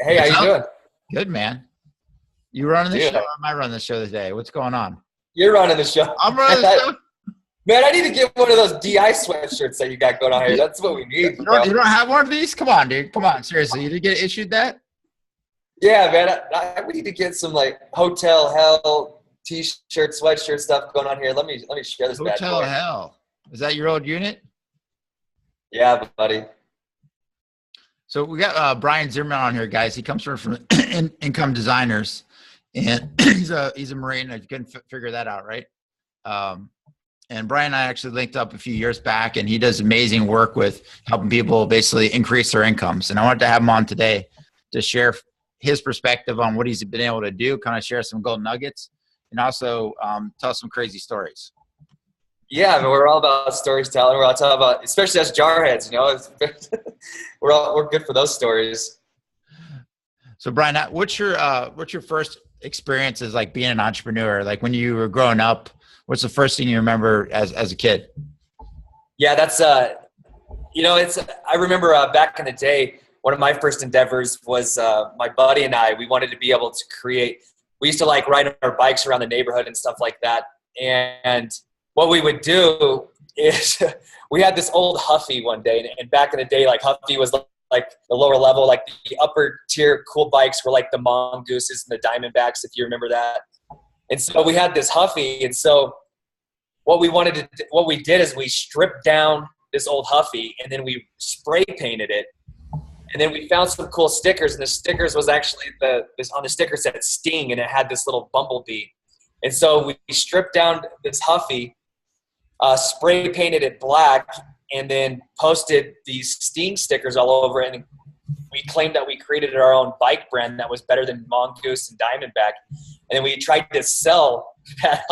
Hey, how you doing? Good, man. You running the Dude, show or am I running the show today? What's going on? you're running the show. I'm running the show. Man, I need to get one of those DI sweatshirts that you got going on here. That's what we need, bro. You don't have one of these? Come on, dude. Come on. Seriously. You didn't get issued that? Yeah, man. We need to get some like Hotel Hell t-shirt, sweatshirt stuff going on here. Let me share this bad Hotel boy. Hell. Is that your old unit? Yeah, buddy. So we got Brian Zimmerman on here, guys. He comes from Income Designers, and he's a Marine. I couldn't figure that out, right? And Brian and I actually linked up a few years back, and he does amazing work with helping people basically increase their incomes. And I wanted to have him on today to share his perspective on what he's been able to do, kind of share some gold nuggets, and also tell some crazy stories. Yeah, I mean, we're all about storytelling. We're all talking about, especially as jarheads, you know. we're good for those stories. So, Brian, what's your first experiences like being an entrepreneur? Like when you were growing up, what's the first thing you remember as a kid? Yeah, that's you know, I remember back in the day, one of my first endeavors was my buddy and I. We wanted to be able to create. We used to like ride our bikes around the neighborhood and stuff like that, and what we would do is we had this old Huffy one day, and back in the day, like Huffy was like the lower level, like the upper tier cool bikes were like the Mongooses and the Diamondbacks, if you remember that. And so we had this Huffy, and so what we did is we stripped down this old Huffy, and then we spray painted it, and then we found some cool stickers, and the stickers was actually on the sticker said Sting, and it had this little bumblebee. And so we stripped down this Huffy, spray painted it black, and then posted these Sting stickers all over it. And we claimed that we created our own bike brand that was better than Mongoose and Diamondback. And then we tried to sell that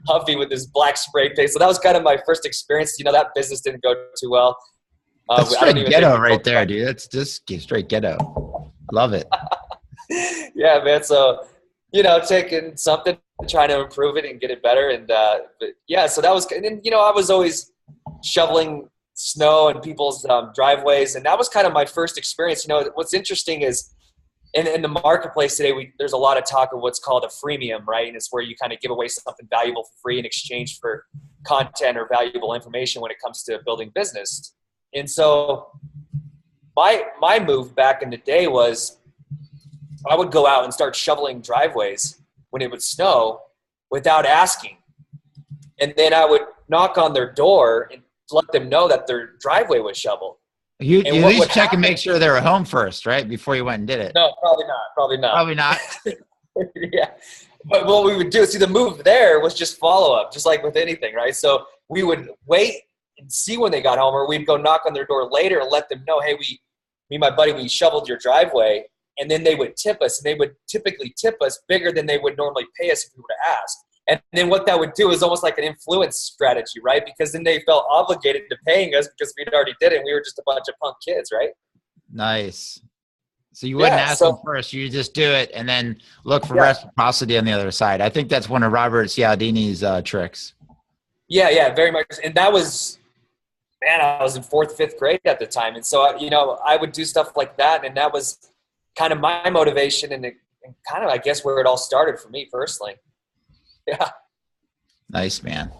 Huffy with this black spray paint. So that was kind of my first experience. You know, that business didn't go too well. That's straight ghetto right there, dude. That's just straight ghetto. Love it. Yeah, man. So, you know, taking something, trying to improve it and get it better. And but yeah, so that was, and then, you know, I was always shoveling snow in people's driveways, and that was kind of my first experience. You know, what's interesting is in the marketplace today, there's a lot of talk of what's called a freemium, right? And it's where you kind of give away something valuable for free in exchange for content or valuable information when it comes to building business. And so my move back in the day was I would go out and start shoveling driveways when it would snow without asking. And then I would knock on their door and let them know that their driveway was shoveled. You at least check and make sure they were home first, right? Before you went and did it. No, probably not. Probably not. Yeah. But what we would do, see, the move there was just follow up, just like with anything, right? So we would wait and see when they got home, or we'd go knock on their door later and let them know, hey, me and my buddy, we shoveled your driveway. And then they would tip us, and they would typically tip us bigger than they would normally pay us if we were to ask. And then what that would do is almost like an influence strategy, right? Because then they felt obligated to paying us because we'd already did it, and we were just a bunch of punk kids, right? Nice. So you wouldn't ask them first. You just do it and then look for reciprocity on the other side. I think that's one of Robert Cialdini's tricks. Yeah, very much. And that was, man, I was in 4th, 5th grade at the time. And so, you know, I would do stuff like that, and that was kind of my motivation and kind of, I guess, where it all started for me personally. Yeah. Nice, man.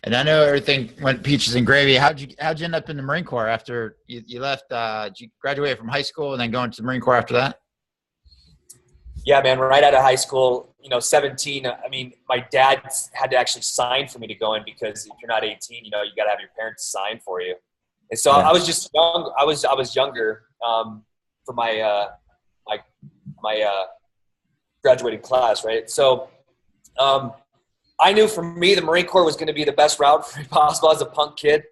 And I know everything went peaches and gravy. How'd you end up in the Marine Corps after you left? Did you graduate from high school and then go into the Marine Corps after that? Yeah, man, right out of high school, you know, 17. I mean, my dad had to actually sign for me to go in, because if you're not 18, you know, you got to have your parents sign for you. And so I was just young. I was younger for my graduating class, right? So I knew for me the Marine Corps was going to be the best route for me possible as a punk kid.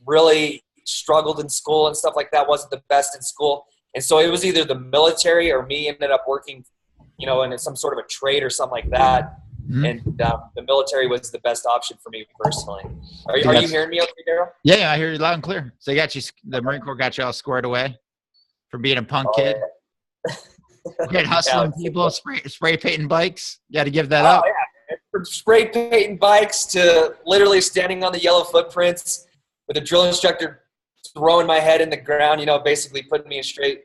Really struggled in school and stuff like that, wasn't the best in school. And so it was either the military or me ended up working, you know, in some sort of a trade or something like that. Mm-hmm. And the military was the best option for me personally. Are you hearing me okay, Daryl? Yeah, I hear you loud and clear. So the Marine Corps got you all squared away for being a punk kid? Yeah. Get hustling people, spray painting bikes. You got to give that up. Yeah. From spray painting bikes to literally standing on the yellow footprints with a drill instructor throwing my head in the ground, you know, basically putting me in straight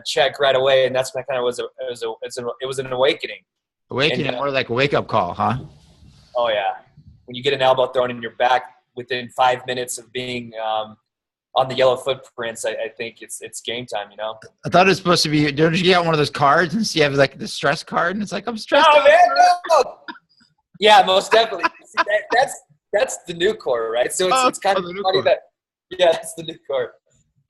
check right away, and that's when kind of it was an awakening. Awakening, and, more like a wake up call, huh? Oh yeah, when you get an elbow thrown in your back within 5 minutes of being on the yellow footprints, I think it's game time. You know. I thought it was supposed to be. Don't you get one of those cards and you have like the stress card, and it's like I'm stressed. Oh man, no. Yeah, most definitely. See, that's the new core, right? So it's kind of funny that. Yeah, that's the new core.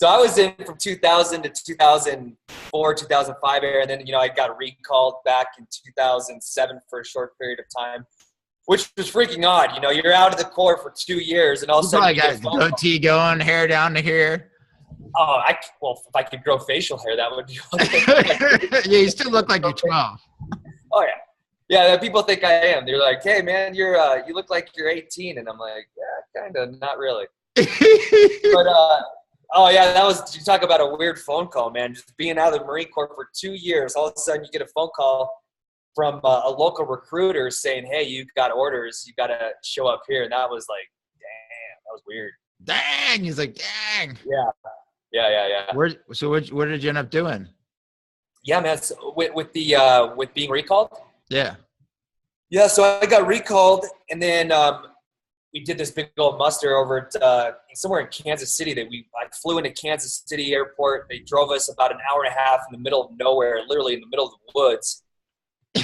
So I was in from 2000 to 2004, 2005 era, and then I got recalled back in 2007 for a short period of time, which was freaking odd. You're out of the Corps for 2 years, and all of a sudden you got goatee going, hair down to here. Oh, well, if I could grow facial hair, that would be. Yeah, you still look like you're 12. Oh yeah. People think I am. They're like, "Hey, man, you look like you're 18," and I'm like, "Yeah, kind of, not really." But oh yeah, you talk about a weird phone call, man. Just being out of the Marine Corps for 2 years, all of a sudden you get a phone call from a local recruiter saying, "Hey, you got orders. You got to show up here." And that was like, damn, that was weird. Dang, he's like, dang. Yeah. What did you end up doing? Yeah, man. So with being recalled. Yeah. Yeah. So I got recalled, and then we did this big old muster over at somewhere in Kansas City. I flew into Kansas City Airport. They drove us about an hour and a half in the middle of nowhere, literally in the middle of the woods.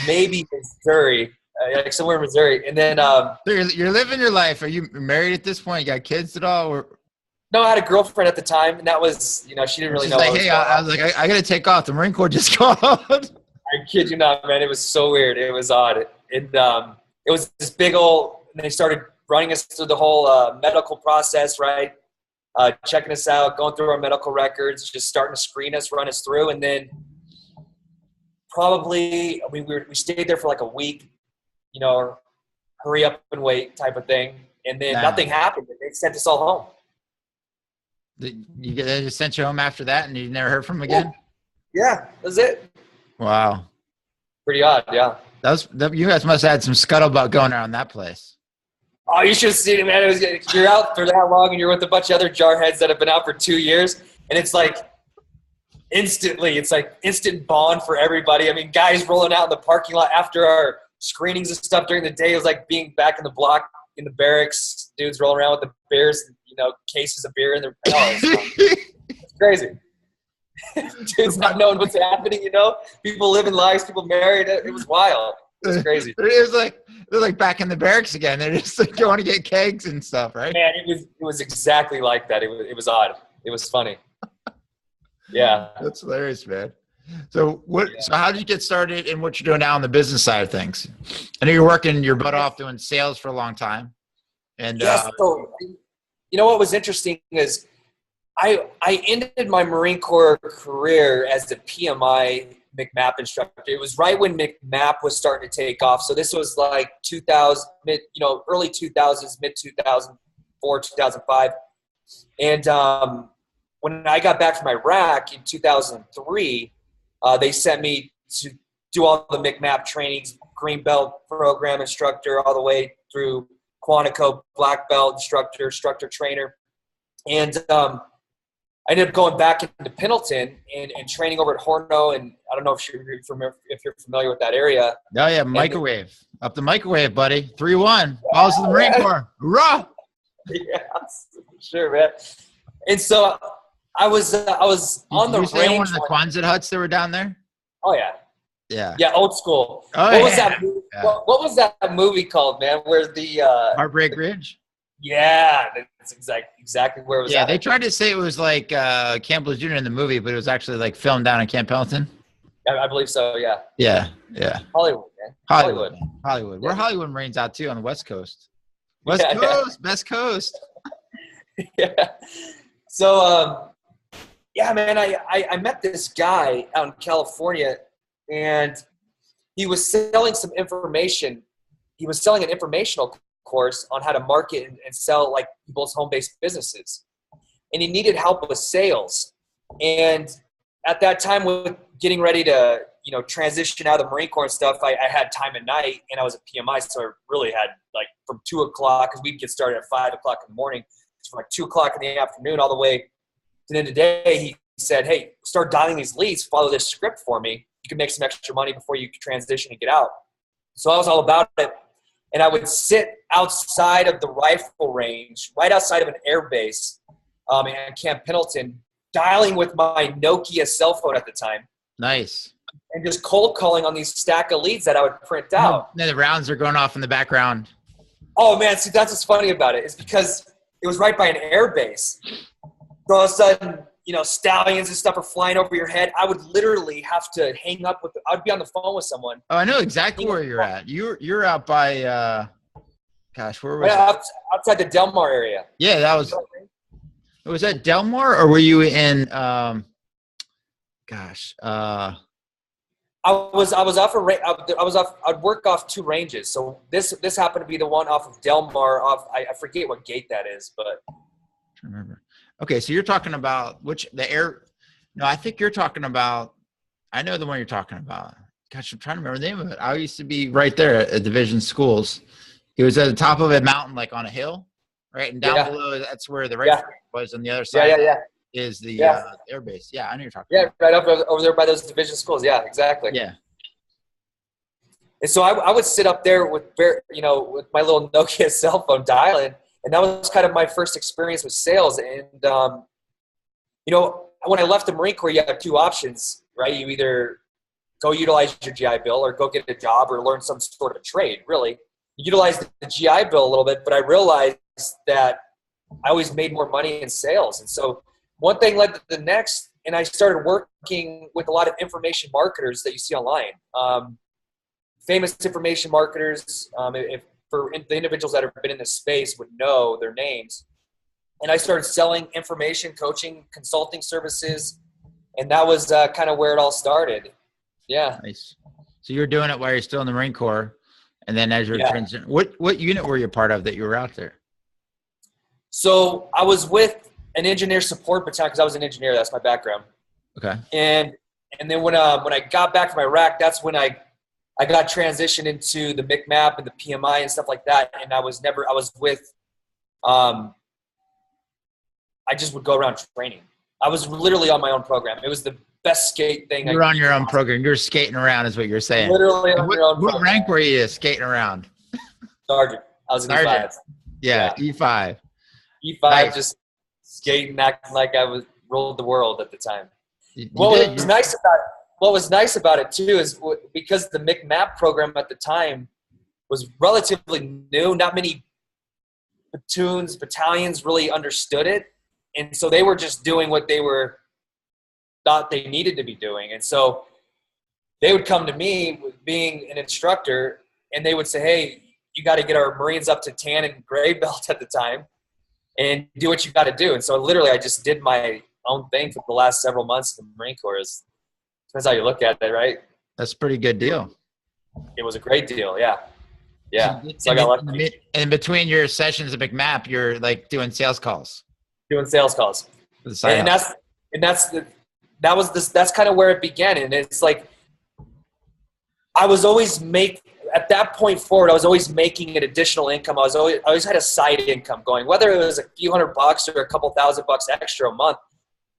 Maybe Missouri, like somewhere in Missouri. And then so you're living your life. Are you married at this point? You got kids at all? Or? No, I had a girlfriend at the time, and that was, she didn't really know. Like, hey, I was like, I got to take off. The Marine Corps just called. I kid you not, man. It was so weird. It was odd. And it was this big old, and they started running us through the whole medical process, right? Checking us out, going through our medical records, just starting to screen us, run us through. And then probably, we stayed there for like a week, hurry up and wait type of thing. And then nothing happened. They sent us all home. They just sent you home after that, and you never heard from them again? Yeah, that's it. Wow. Pretty odd, yeah. You guys must have had some scuttlebutt going around that place. Oh, you should have seen it, man. You're out for that long, and you're with a bunch of other jarheads that have been out for 2 years, and it's like instantly, it's like instant bond for everybody. I mean, guys rolling out in the parking lot after our screenings and stuff during the day. It was like being back in the block in the barracks, dudes rolling around with the beers, cases of beer in their pants. It's crazy. Dudes not knowing what's happening, people living lives, people married. It was wild. It was crazy. They're like back in the barracks again. They're just like going to get kegs and stuff, right? Man, it was exactly like that. It was odd. It was funny. Yeah. That's hilarious, man. So So how did you get started in what you're doing now on the business side of things? I know you're working your butt off doing sales for a long time. And so, what was interesting is I ended my Marine Corps career as a PMI McMap instructor. It was right when McMap was starting to take off. So this was like 2000, early 2000s, mid 2004, 2005. And when I got back from Iraq in 2003, they sent me to do all the McMap trainings, green belt program instructor, all the way through Quantico, black belt instructor trainer. And I ended up going back into Pendleton and training over at Horno. And I don't know if you're familiar with that area. Oh, yeah, microwave. Up the microwave, buddy. 3-1. Balls to the Marine Corps. Hurrah! Yeah, sure, man. And so I was on the range. Did you say one of the Quonset huts that were down there? Oh, yeah. Yeah. Yeah, old school. Oh, what was that movie? Yeah. What was that movie called, man? Where the Heartbreak Ridge? Yeah, that's exactly where it was. Yeah, they tried to say it was like Campbell Jr. in the movie, but it was actually like filmed down in Camp Pendleton. I believe so, yeah. Yeah. Hollywood, man. Hollywood. We're Hollywood Marines out too on the West Coast. West Coast. Yeah. So, man, I met this guy out in California, and he was selling some information. He was selling an informational course on how to market and sell like people's home-based businesses. And he needed help with sales. And at that time, with getting ready to, transition out of the Marine Corps and stuff, I had time at night, and I was a PMI, so I really had like from 2 o'clock, because we'd get started at 5 o'clock in the morning, from like 2 o'clock in the afternoon all the way to the end of the day. said, hey, start dialing these leads, follow this script for me. You can make some extra money before you transition and get out. So I was all about it. And I would sit outside of the rifle range, right outside of an air base in Camp Pendleton, dialing with my Nokia cell phone at the time. Nice. And just cold calling on these stack of leads that I would print out. And then the rounds are going off in the background. Oh, man. See, that's what's funny about it. It's because it was right by an air base. So all of a sudden, stallions and stuff are flying over your head. I would literally have to hang up I'd be on the phone with someone. Oh, I know exactly where you're at. You're out by, where was it? Outside the Delmar area. Yeah, was that Delmar, or were you in, I'd work off 2 ranges. So this happened to be the one off of Delmar I forget what gate that is, but I remember. Okay, so you're talking about I think you're talking about, I know the one you're talking about. Gosh, I'm trying to remember the name of it. I used to be right there at Division Schools. It was at the top of a mountain, like on a hill, right? And down below, that's where the rifle was. On the other side is the air base. Yeah, I know you're talking about. Right up over there by those Division Schools. Yeah, exactly. Yeah. And so I would sit up there with my little Nokia cell phone dialing. And that was kind of my first experience with sales. And, when I left the Marine Corps, you have 2 options, right? You either go utilize your GI Bill or go get a job or learn some sort of a trade, really. Utilized the GI Bill a little bit, but I realized that I always made more money in sales. And so one thing led to the next, and I started working with a lot of information marketers that you see online. Famous information marketers, for the individuals that have been in this space would know their names. And I started selling information, coaching, consulting services. And that was kind of where it all started. Yeah. Nice. So you're doing it while you're still in the Marine Corps. And then as you're transitioning, what unit were you part of that you were out there? So I was with an engineer support battalion because I was an engineer. That's my background. Okay. And then when I got back from Iraq, that's when I got transitioned into the MCMAP and the PMI and stuff like that. And I was with, I just would go around training. I was literally on my own program. It was the best skate thing. You're on your own program. You're skating around is what you're saying. Literally on your own program. What rank were you skating around? Sergeant. I was an E5. Yeah, E5. E5, nice. Just skating, acting like I ruled the world at the time. What was nice about it too is because the MCMAP program at the time was relatively new. Not many battalions really understood it, and so they were just doing what they thought they needed to be doing. And so they would come to me, being an instructor, and they would say, "Hey, you got to get our Marines up to tan and gray belt at the time, and do what you got to do." And so literally, I just did my own thing for the last several months in the Marine Corps. Depends how you look at it, right? That's a pretty good deal. It was a great deal, yeah. Yeah. So I got lucky. And between your sessions at MCMAP, you're like doing sales calls. Doing sales calls. And that's kind of where it began. And it's like I was always at that point forward, I was always making an additional income. I always had a side income going, whether it was a few $100 or a couple $1,000 extra a month.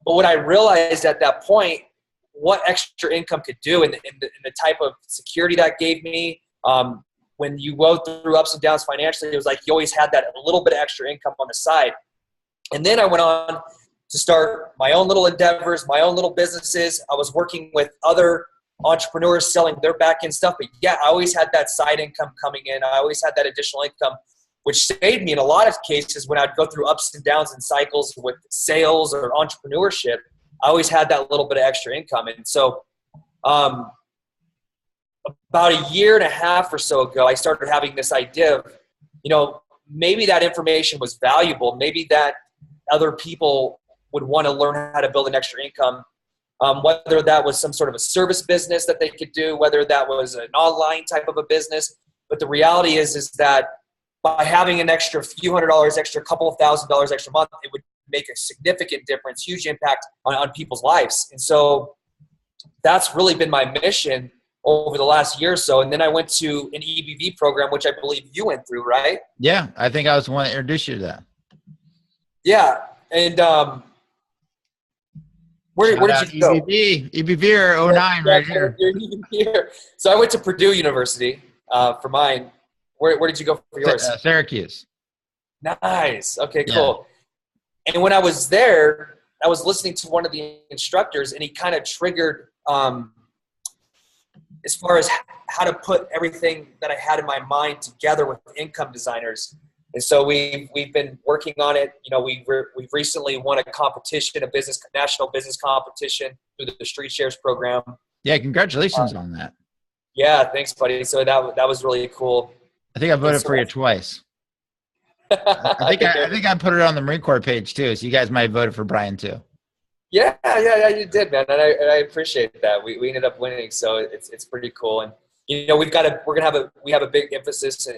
But what I realized at that point, what extra income could do and the type of security that gave me. When you go through ups and downs financially, it was like you always had that a little bit of extra income on the side. And then I went on to start my own little endeavors, my own little businesses. I was working with other entrepreneurs selling their back end stuff. But yeah, I always had that side income coming in. I always had that additional income, which saved me in a lot of cases when I'd go through ups and downs and cycles with sales or entrepreneurship. I always had that little bit of extra income. And so about a year and a half or so ago, I started having this idea of, maybe that information was valuable. Maybe that other people would want to learn how to build an extra income, whether that was some sort of a service business that they could do, whether that was an online type of a business. But the reality is that by having an extra few $100s extra, a couple of $1,000s extra a month, it would make a significant difference, huge impact on people's lives. And so that's really been my mission over the last year or so. And then I went to an EBV program, which I believe you went through, right? Yeah, I think I was the one that introduced you to that. Yeah. And Where did you go? EBV or 09 right here. You're even here. So I went to Purdue University for mine. Where did you go for yours? Syracuse. Nice. Okay, cool. Yeah. And when I was there, I was listening to one of the instructors, and he kind of triggered as far as how to put everything that I had in my mind together with income designers. And so we've been working on it. You know, we've recently won a competition, national business competition through the Street Shares program. Yeah, congratulations on that. Yeah, thanks, buddy. So that was really cool. I think I voted for you twice. I think I put it on the Marine Corps page too, so you guys might have voted for Brian too. Yeah, you did, man, and I appreciate that. We ended up winning, so it's pretty cool. And you know, we have a big emphasis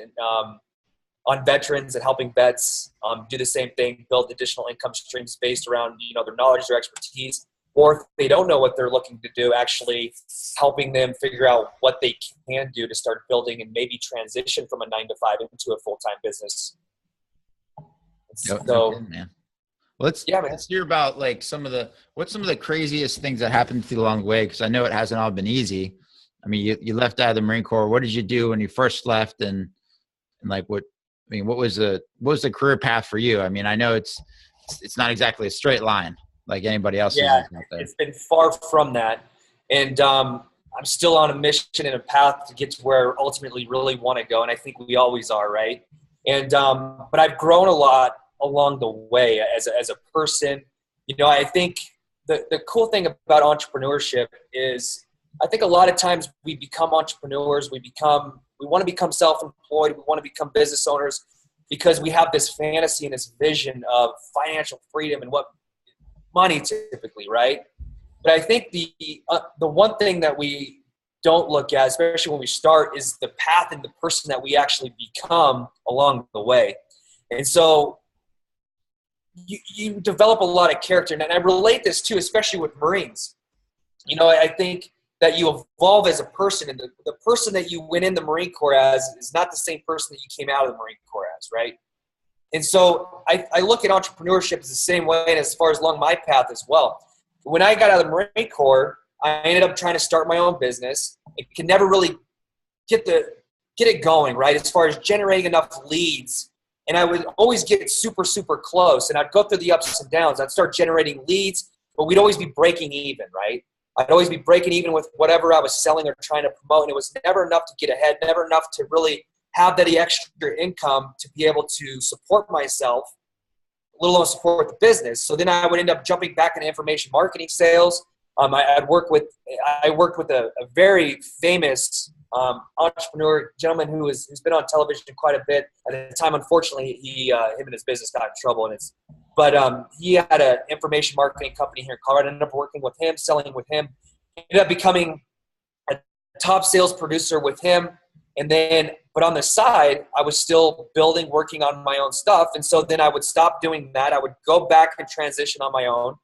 on veterans and helping vets do the same thing, build additional income streams based around, you know, their knowledge, their expertise, or if they don't know what they're looking to do, actually helping them figure out what they can do to start building and maybe transition from a 9-to-5 into a full-time business. So, man. Let's hear about like what's some of the craziest things that happened to you along the way, because I know it hasn't all been easy. I mean, you left out of the Marine Corps. What did you do when you first left, and like what was the career path for you? I mean, I know it's not exactly a straight line like anybody else. Yeah, it's been far from that, and I'm still on a mission and a path to get to where I ultimately really want to go, and I think we always are, right? And but I've grown a lot along the way as a person. You know, I think the cool thing about entrepreneurship is I think a lot of times we become entrepreneurs, we want to become self-employed, we want to become business owners because we have this fantasy and this vision of financial freedom and what money typically, right? But I think the one thing that we don't look at, especially when we start, is the path and the person that we actually become along the way. And so you develop a lot of character. And I relate this too, especially with Marines. You know, I think that you evolve as a person, and the person that you went in the Marine Corps as is not the same person that you came out of the Marine Corps as, right? And so I look at entrepreneurship as the same way, and as far as along my path as well. When I got out of the Marine Corps, I ended up trying to start my own business. It could never really get it going, right? As far as generating enough leads. And I would always get super, super close. And I'd go through the ups and downs. I'd start generating leads, but we'd always be breaking even, right? I'd always be breaking even with whatever I was selling or trying to promote. And it was never enough to get ahead, never enough to really have that extra income to be able to support myself, let alone support the business. So then I would end up jumping back into information marketing sales. I worked with a very famous entrepreneur gentleman who's been on television quite a bit. At the time, unfortunately, him and his business got in trouble, but he had an information marketing company here in Colorado. I ended up working with him, selling with him. Ended up becoming a top sales producer with him, but on the side, I was still working on my own stuff. And so then I would stop doing that. I would go back and transition on my own,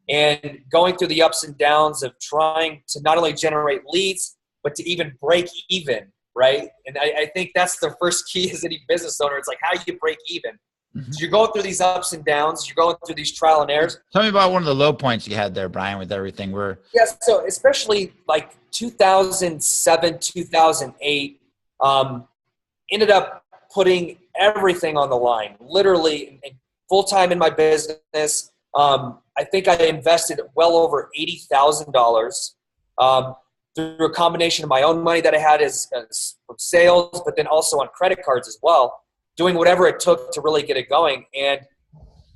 and going through the ups and downs of trying to not only generate leads, but to even break even, right? And I think that's the first key as any business owner. It's like, how do you break even? Mm-hmm. So you're going through these ups and downs. You're going through these trial and errors. Tell me about one of the low points you had there, Brian, with everything. Yes, so especially like 2007, 2008, ended up putting everything on the line, literally full-time in my business. I think I invested well over $80,000 through a combination of my own money that I had as from sales, but then also on credit cards as well, doing whatever it took to really get it going, and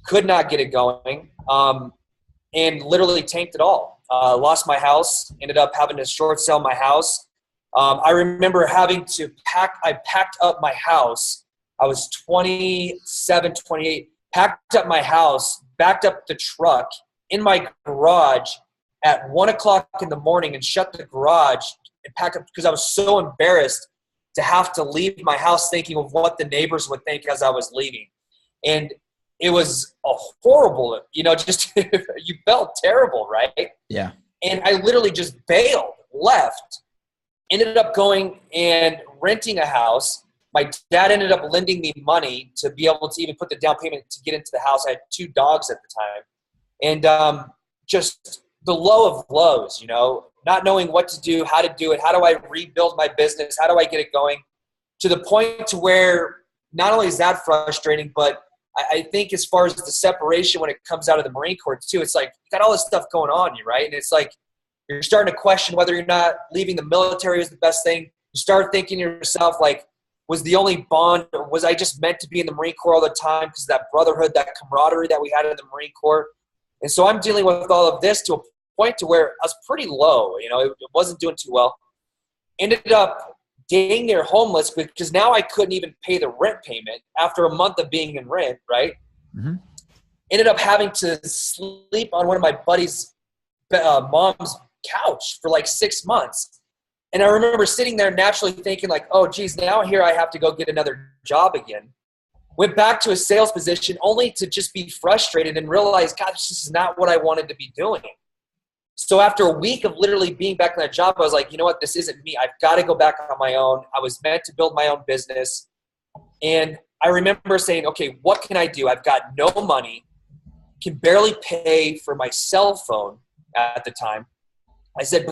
could not get it going, and literally tanked it all. Lost my house, ended up having to short sell my house. I remember having to I packed up my house. I was 27, 28, packed up my house, backed up the truck in my garage at 1:00 in the morning and shut the garage and pack up because I was so embarrassed to have to leave my house thinking of what the neighbors would think as I was leaving. And it was a horrible, just you felt terrible, right? Yeah. And I literally just bailed, left, ended up going and renting a house. My dad ended up lending me money to be able to even put the down payment to get into the house. I had 2 dogs at the time. And just the low of lows, you know, not knowing what to do, how to do it, how do I rebuild my business, how do I get it going, to the point to where not only is that frustrating, but I think as far as the separation when it comes out of the Marine Corps too, it's like you got all this stuff going on you, right? And it's like you're starting to question whether you're not leaving the military is the best thing. You start thinking to yourself, like, was the only bond, or was I just meant to be in the Marine Corps all the time because of that brotherhood, that camaraderie that we had in the Marine Corps? And so I'm dealing with all of this to a point to where I was pretty low. You know, it wasn't doing too well. Ended up dang near homeless because now I couldn't even pay the rent payment after a month of being in rent, right? Mm-hmm. Ended up having to sleep on one of my buddy's mom's couch for like 6 months. And I remember sitting there naturally thinking like, oh, geez, now here I have to go get another job again. Went back to a sales position only to just be frustrated and realize, God, this is not what I wanted to be doing. So after a week of literally being back in that job, I was like, you know what, this isn't me. I've got to go back on my own. I was meant to build my own business. And I remember saying, okay, what can I do? I've got no money, can barely pay for my cell phone at the time. I said,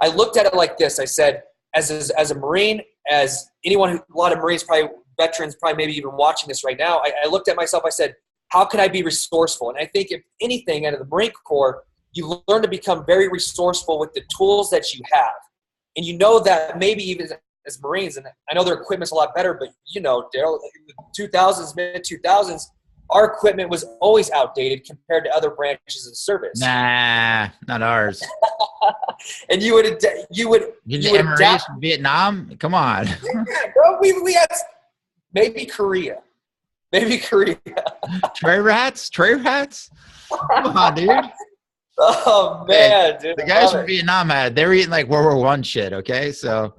I looked at it like this. I said, as a Marine, as anyone, a lot of Marines, probably veterans, probably maybe even watching this right now, I looked at myself, I said, how can I be resourceful? And I think if anything out of the Marine Corps, you learn to become very resourceful with the tools that you have. And you know that maybe even as Marines, and I know their equipment's a lot better, but you know, Daryl, in the 2000s, mid-2000s, our equipment was always outdated compared to other branches of service. Nah, not ours. And you would adapt from Vietnam? Come on. Yeah, bro, we had maybe Korea. Tray rats? Come on, dude. Oh man, dude! The guys from Vietnam they were eating like World War I shit. Okay, so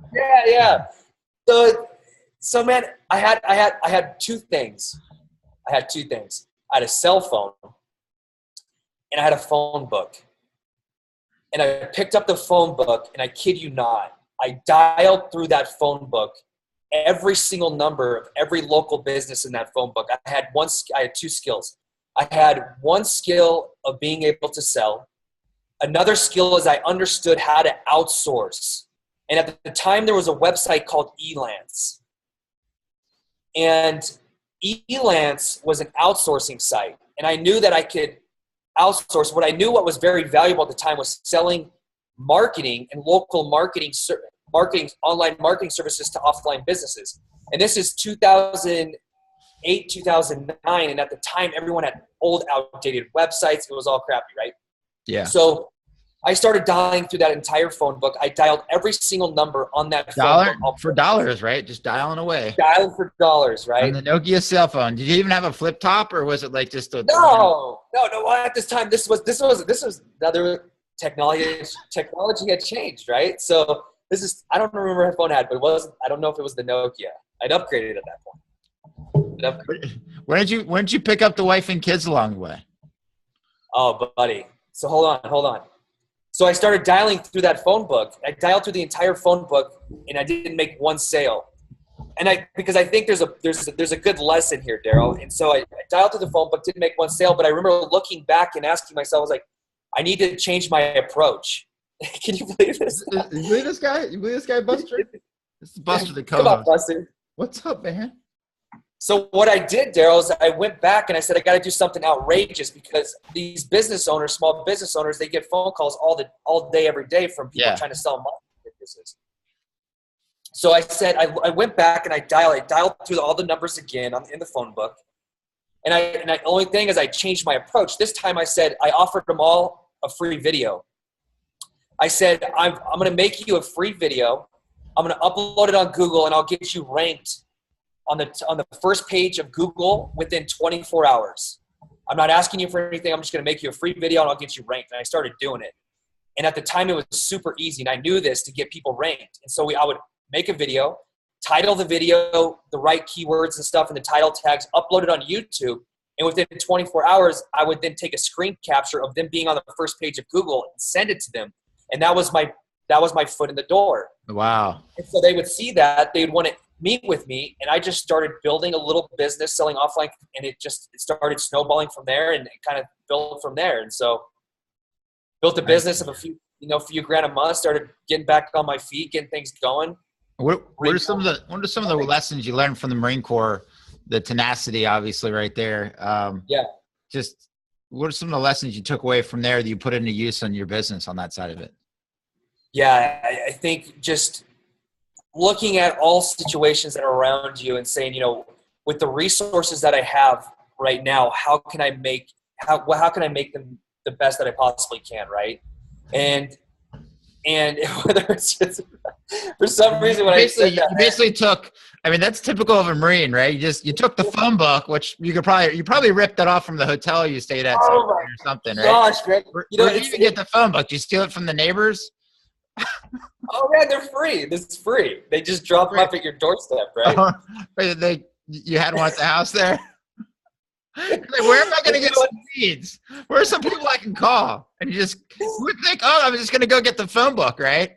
yeah. So man, I had two things. I had a cell phone, and I had a phone book. And I picked up the phone book, and I kid you not, I dialed through that phone book every single number of every local business in that phone book. I had two skills. I had one skill of being able to sell. Another skill is I understood how to outsource. And at the time, there was a website called Elance. And Elance was an outsourcing site. And I knew that I could outsource. What was very valuable at the time was selling marketing and local marketing, online marketing services to offline businesses. And this is 2008, 2009. And at the time, everyone had old, outdated websites. It was all crappy, right? Yeah. So I started dialing through that entire phone book. I dialed every single number on that phone book. For dollars, right? Just dialing away. Dialing for dollars, right? On the Nokia cell phone. Did you even have a flip top, or was it like just a? No. At this time, this was another technology. Technology had changed, right? So I don't remember what phone I had, but I don't know if it was the Nokia. I'd upgraded at that point. When did you pick up the wife and kids along the way? Oh, buddy. So hold on. So I started dialing through that phone book. I dialed through the entire phone book, and I didn't make one sale. And because I think there's a good lesson here, Daryl. And so I dialed through the phone book, didn't make one sale, but I remember looking back and asking myself, I was like, I need to change my approach. Can you believe this? You believe this guy? You believe this guy, Buster? This is Buster the co-host. Come on, Buster. What's up, man? So what I did, Daryl, is I went back and I said, I got to do something outrageous because these business owners, small business owners, they get phone calls all day, every day from people trying to sell marketing businesses. So I said, I went back and I dialed through all the numbers again in the phone book. And the only thing is I changed my approach. This time I said, I offered them all a free video. I said, I'm going to make you a free video. I'm going to upload it on Google and I'll get you ranked on the first page of Google within 24 hours. I'm not asking you for anything. I'm just going to make you a free video and I'll get you ranked. And I started doing it. And at the time it was super easy. And I knew this to get people ranked. And so I would make a video, title the video, the right keywords and stuff in the title tags, upload it on YouTube. And within 24 hours, I would then take a screen capture of them being on the first page of Google and send it to them. And that was my foot in the door. Wow. And so they would see that, they would want to meet with me, and I just started building a little business selling offline, and it started snowballing from there and it kind of built from there. And so built a business of a few grand a month, started getting back on my feet, getting things going. What are some of the lessons you learned from the Marine Corps? The tenacity, obviously, right there. Just what are some of the lessons you took away from there that you put into use on your business on that side of it? Yeah, I think just looking at all situations that are around you and saying, with the resources that I have right now, how can I make them the best that I possibly can, right? And whether it's just for some reason when you basically took, I mean, that's typical of a Marine, right? You took the phone book, which you probably ripped it off from the hotel you stayed at or something, right? Gosh, Greg. Where did you get the phone book? Did you steal it from the neighbors? Oh man, they're free. This is free. They just drop them off at your doorstep, right? You had one at the house there? Like, where am I going to get some leads? Where are some people I can call? And you would think, I'm just going to go get the phone book, right?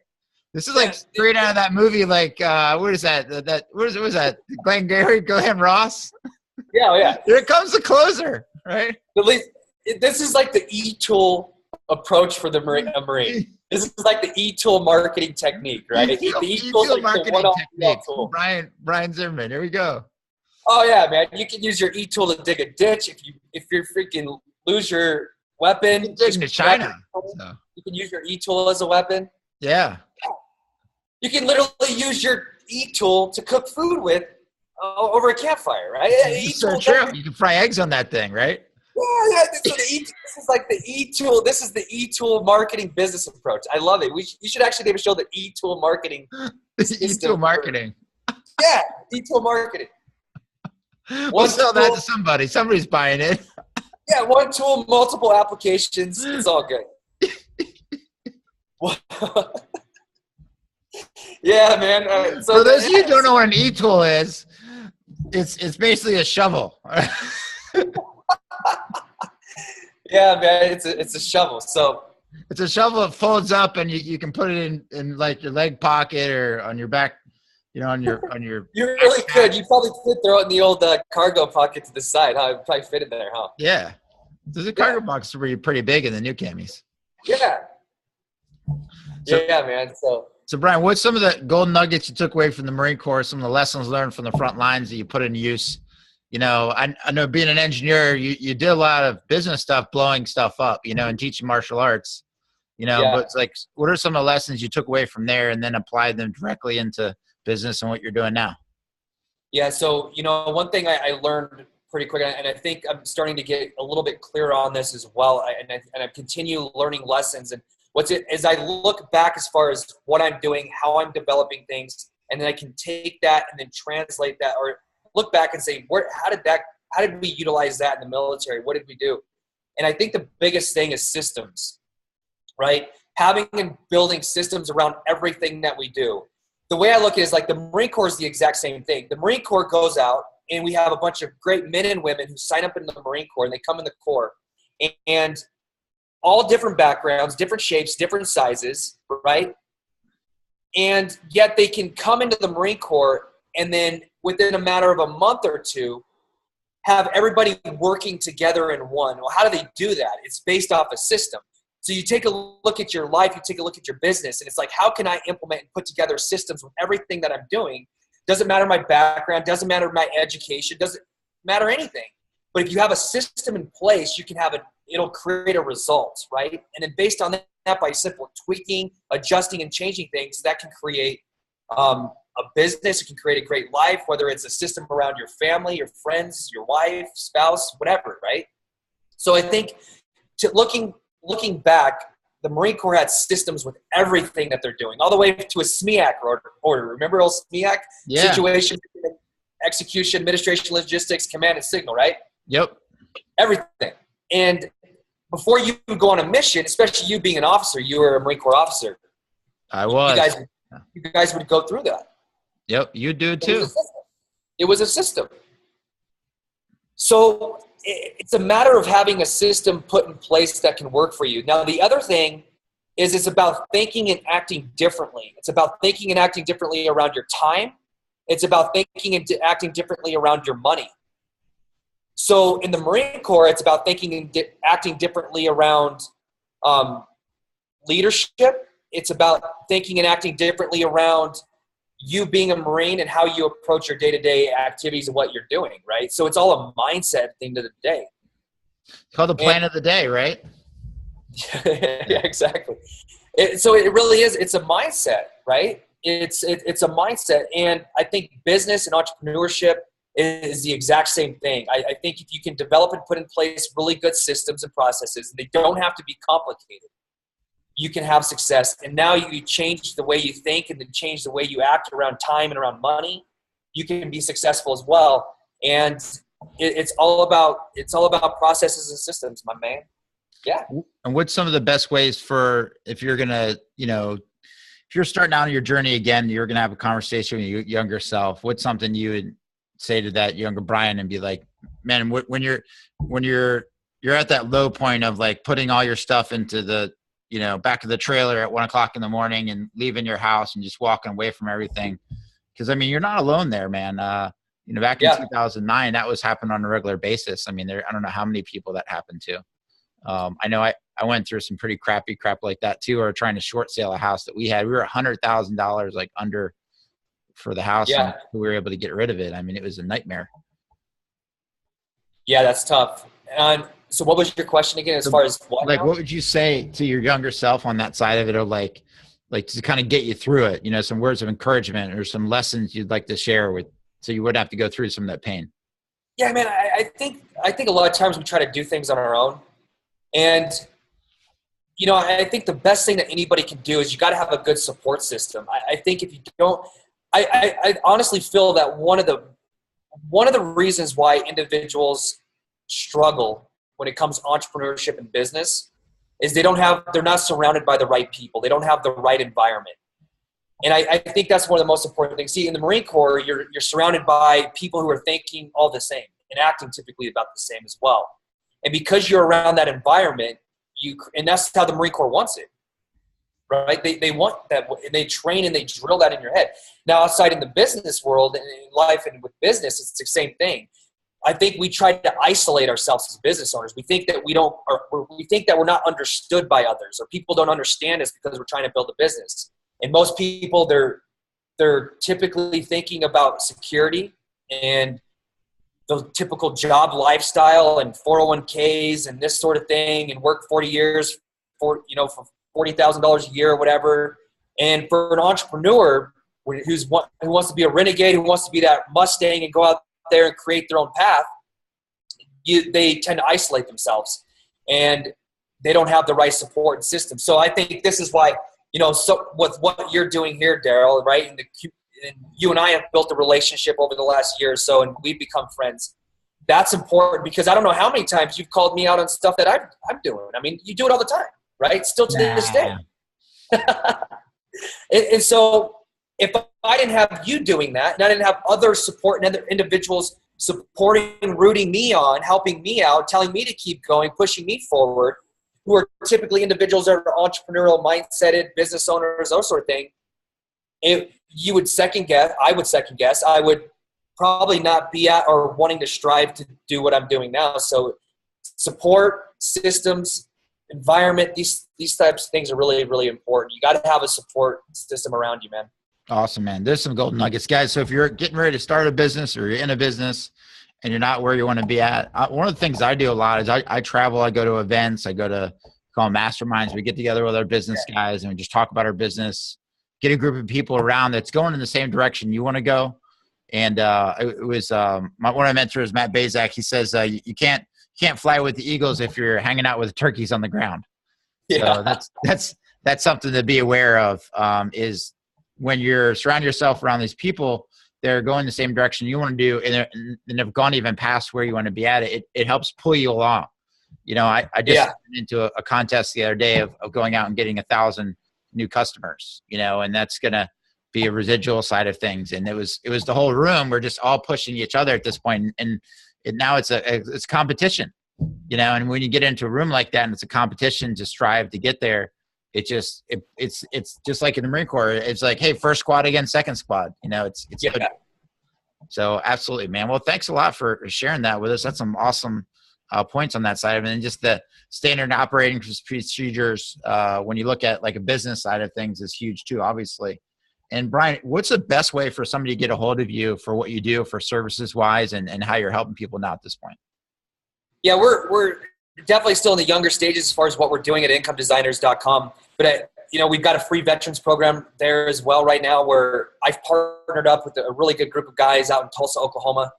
This is like straight out of that movie. Like, what is that? What was that? Glenn Ross? Yeah. Here comes the closer, right? At least this is like the e-tool approach for a Marine. This is like the e-tool marketing technique, right? The e-tool marketing technique. Brian Zimmerman. Here we go. Oh yeah, man! You can use your e-tool to dig a ditch. If you freaking lose your weapon, you can dig into China. You can use your e-tool as a weapon. Yeah. You can literally use your e-tool to cook food with over a campfire, right? It's so true. You can fry eggs on that thing, right? Yeah. This is like the e-tool. This is the e-tool marketing business approach. I love it. You should actually maybe show the e-tool marketing. E-tool marketing. Yeah, e-tool marketing. We'll sell that to somebody. Somebody's buying it. Yeah, one tool, multiple applications. It's all good. Yeah, man. For those of you who don't know what an e-tool is, it's basically a shovel. Yeah, man. It's a shovel. So it's a shovel that folds up, and you can put it in like your leg pocket or on your back. On your. You really could. You probably could throw it in the old cargo pocket to the side, huh? It'd probably fit in there, huh? Yeah. The cargo box are pretty big in the new camis. Yeah. Yeah, man. So Brian, what's some of the golden nuggets you took away from the Marine Corps? Some of the lessons learned from the front lines that you put into use? I know being an engineer, you did a lot of business stuff, blowing stuff up, and teaching martial arts. But it's like, what are some of the lessons you took away from there and then applied them directly into business and what you're doing now? Yeah. So, one thing I learned pretty quick, and I think I'm starting to get a little bit clearer on this as well. And I continue learning lessons. And as I look back as far as what I'm doing, how I'm developing things, and then I can take that and then translate that or look back and say, how did we utilize that in the military? What did we do? And I think the biggest thing is systems, right? Having and building systems around everything that we do. The way I look at it is like the Marine Corps is the exact same thing. The Marine Corps goes out and we have a bunch of great men and women who sign up in the Marine Corps and they come in the Corps and all different backgrounds, different shapes, different sizes, right? And yet they can come into the Marine Corps and then within a matter of a month or two, have everybody working together in one. Well, how do they do that? It's based off a system. So you take a look at your life, you take a look at your business, and it's like, how can I implement and put together systems with everything that I'm doing? Doesn't matter my background, doesn't matter my education, doesn't matter anything. But if you have a system in place, you can it'll create a result, right? And then based on that, by simple tweaking, adjusting, and changing things, that can create a business. It can create a great life, whether it's a system around your family, your friends, your wife, spouse, whatever, right? So I think looking back, the Marine Corps had systems with everything that they're doing, all the way to a SMEAC order. Remember old SMEAC? Yeah. Situation, execution, administration, logistics, command, and signal, right? Yep. Everything. And before you would go on a mission, especially you being an officer, you were a Marine Corps officer. I was. You guys would go through that. Yep, you do too. It was a system. So it's a matter of having a system put in place that can work for you. Now, the other thing is it's about thinking and acting differently. It's about thinking and acting differently around your time. It's about thinking and acting differently around your money. So in the Marine Corps, it's about thinking and acting differently around leadership. It's about thinking and acting differently around you being a Marine and how you approach your day-to-day activities and what you're doing, right? So it's all a mindset at the end of the day. It's called the plan of the day, right? Yeah, exactly. So it really is. It's a mindset, right? It's a mindset. And I think business and entrepreneurship is the exact same thing. I think if you can develop and put in place really good systems and processes, and they don't have to be complicated, you can have success. And now you change the way you think and then change the way you act around time and around money, you can be successful as well. And it's all about processes and systems, my man. Yeah. And what's some of the best ways for, if you're going to, if you're starting out on your journey again, you're going to have a conversation with your younger self, what's something you would say to that younger Brian and be like, man, when you're at that low point of like putting all your stuff into the, back of the trailer at 1 o'clock in the morning and leaving your house and just walking away from everything. Cause you're not alone there, man. Back in 2009, that was happening on a regular basis. I don't know how many people that happened to. I know I went through some pretty crappy crap like that too, or trying to short sale a house that we had. We were $100,000 like under for the house. Yeah. And we were able to get rid of it. It was a nightmare. Yeah, that's tough. So what was your question again, as far as what? Like, what would you say to your younger self on that side of it, or like to kind of get you through it, some words of encouragement or some lessons you'd like to share with, so you wouldn't have to go through some of that pain? Yeah, man, I think a lot of times we try to do things on our own. And, I think the best thing that anybody can do is you got to have a good support system. I think if you don't, I honestly feel that one of the reasons why individuals struggle when it comes to entrepreneurship and business is they're not surrounded by the right people. They don't have the right environment. And I think that's one of the most important things. See, in the Marine Corps, you're surrounded by people who are thinking all the same and acting typically about the same as well. And because you're around that environment, and that's how the Marine Corps wants it, right? They want that, and they train and they drill that in your head. Now, outside in the business world and in life and with business, it's the same thing. I think we try to isolate ourselves as business owners. We think that we think that we're not understood by others, or people don't understand us because we're trying to build a business. And most people, they're typically thinking about security and the typical job lifestyle and 401ks and this sort of thing, and work 40 years for $40,000 a year or whatever. And for an entrepreneur who wants to be a renegade, who wants to be that Mustang and go out there and create their own path, they tend to isolate themselves and they don't have the right support system. So I think this is why, so with what you're doing here, Daryl, right? And you and I have built a relationship over the last year or so, and we've become friends. That's important because I don't know how many times you've called me out on stuff that I'm doing. You do it all the time, right? Still to this day. and so if I didn't have you doing that, and I didn't have other support and other individuals supporting, rooting me on, helping me out, telling me to keep going, pushing me forward, who are typically individuals that are entrepreneurial mindseted, business owners, those sort of thing, I would second guess. I would probably not be at or wanting to strive to do what I'm doing now. So support, systems, environment, these types of things are really, really important. You got to have a support system around you, man. Awesome, man. There's some golden nuggets, guys. So if you're getting ready to start a business or you're in a business and you're not where you want to be at, one of the things I do a lot is I travel. I go to events. I go to call masterminds. We get together with our business guys and we just talk about our business, get a group of people around that's going in the same direction you want to go. And it was one of my mentors, Matt Bazak. He says you can't fly with the eagles if you're hanging out with turkeys on the ground. Yeah. So that's something to be aware of. Is when you're surround yourself around these people, they're going the same direction you want to do, and have gone even past where you want to be at. It helps pull you along. I just went into a contest the other day of going out and getting 1,000 new customers, and that's going to be a residual side of things. And it was the whole room. We're just all pushing each other at this point. And now it's competition, and when you get into a room like that and it's a competition to strive to get there, it's just like in the Marine Corps. It's like, hey, first squad against second squad, it's good. So absolutely, man. Well, thanks a lot for sharing that with us. That's some awesome points on that side of it, and just the standard operating procedures. When you look at like a business side of things is huge too, obviously. And Brian, what's the best way for somebody to get a hold of you for what you do for services wise and how you're helping people now at this point? Yeah, we're definitely still in the younger stages as far as what we're doing at incomedesigners.com. But we've got a free veterans program there as well right now, where I've partnered up with a really good group of guys out in Tulsa, Oklahoma.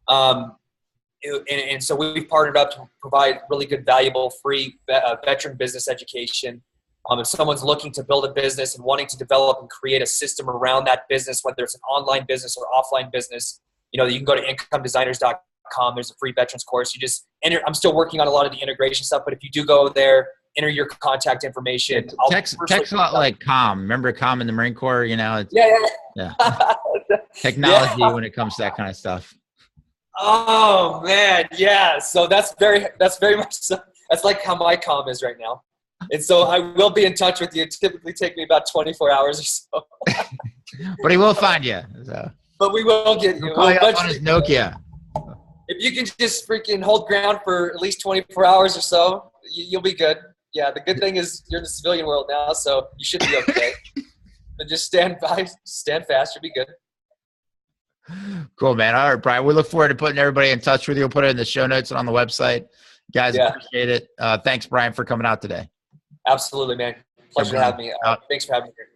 And so we've partnered up to provide really good, valuable, free veteran business education. If someone's looking to build a business and wanting to develop and create a system around that business, whether it's an online business or offline business, you can go to incomedesigners.com. There's a free veterans course. You just enter. I'm still working on a lot of the integration stuff, but if you do go there, enter your contact information. Text a lot like COM. Remember COM in the Marine Corps? Yeah. Technology when it comes to that kind of stuff. Oh man, yeah. So that's very much so. That's like how my COM is right now. And so I will be in touch with you. It typically take me about 24 hours or so. But he will find you. So. But we will get you. We'll call you up on his Nokia. If you can just freaking hold ground for at least 24 hours or so, you'll be good. Yeah, the good thing is you're in the civilian world now, so you should be okay. But just stand fast, you'll be good. Cool, man. All right, Brian. We look forward to putting everybody in touch with you. We'll put it in the show notes and on the website. Guys, appreciate it. Thanks, Brian, for coming out today. Absolutely, man. Pleasure to have me. Thanks for having me here.